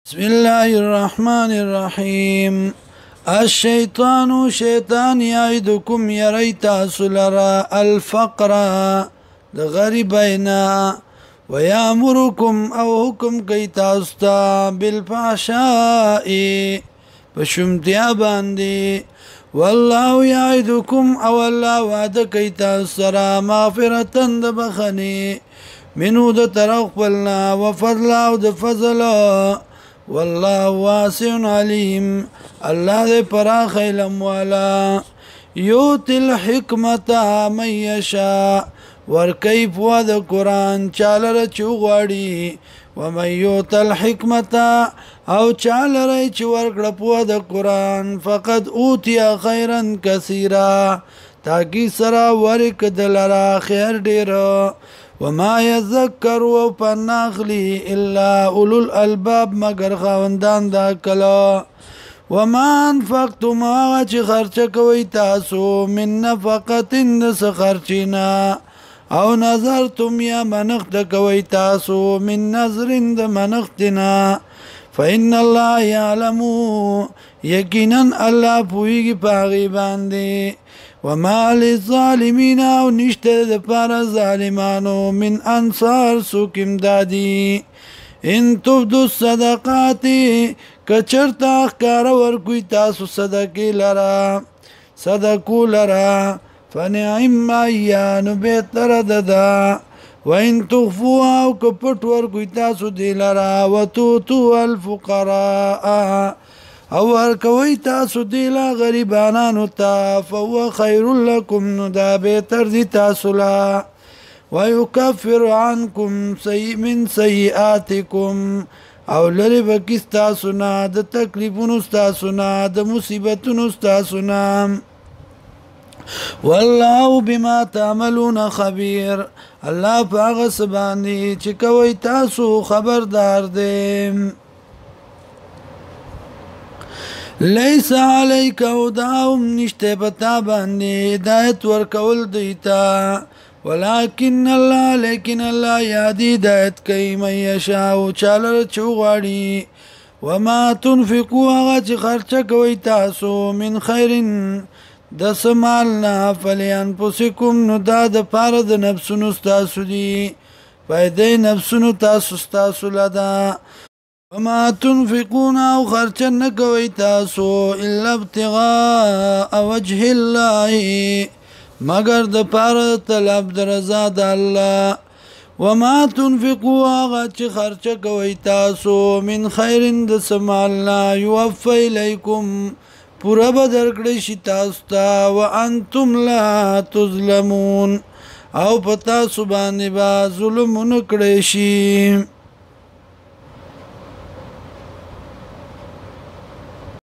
بسم الله الرحمن الرحيم الشيطان شيطان يعدكم يريت سلرا الفقر غريبينا ويامركم او حكم كي تاستا بالفحشاء بشمتيا باندي والله يعدكم او الله وعد كي تاسرا مغفرة دبخني منو د طرف بلنا وفضل او د فضل والله واسع عليم الله دې پراخ علم والا يؤتي الحكمة من يشاء ور كيف ود قران چالره چوغړي ومن يؤت الحكمة او چالره چ ورګړ په د قران فقد اوتي خيرا كثيرا تاکي سرا ورک دلرا خیر ډیر وما يذكر وفناخلي إلا أولو الألباب مگر خواندان دا کلا وما انفقتم آغا خرچ کوي تاسو من نفقت دس خرچنا او نظرتم یا منخت کوي تاسو من نظر د منختنا فإن الله يعلم يقينا الله پويږي پاغي باندې وما للظالمين او نشته د پاره ظالمانو من انصار سوکم دادي ان تبدو الصدقات کچرتا کار ور کوي تاسو صدقه لرا صدقو لرا فنعم ايان بهتر ددا وان تخفوا او کپټ ور کوي تاسو دی لرا وتوتو الفقراء او ورکوي تاسو دیلا غریبانانو ته فهو خير لكم ندا بهتر دي تاسو لا ويكفر عنكم من سيئاتكم او لری بکس تاسو نه د تکلیفونو تاسو نه د مصیبتونو تاسو نه والله بما تعملون خبير الله پاغه سبانی چې کوي تاسو خبردار دی ليس عليك هداهم نشته پتا باندې هدایت ورکول دیتا ولكن الله لكن الله يهدي هدایت کوي من يشاء چاله چوغاړي وما تنفقوا هغه خرچ کوي تاسو من خير د سمالنا فلينفسكم نو دا د پاره د نفسونو تاسو دي فائدې نفسونو تاسو لدا وما تنفقون او خرچن کوي تاسو الا ابتغاء وجه الله مگر د پاره طلب د رضا د الله وما تنفقوا هغه خرچ کوي تاسو من خير د سمالنا يوفى اليكم پورا بدر کړی شي تاسو ته وانتم لا تظلمون او پتا سبحانه با ظلم نکړی شي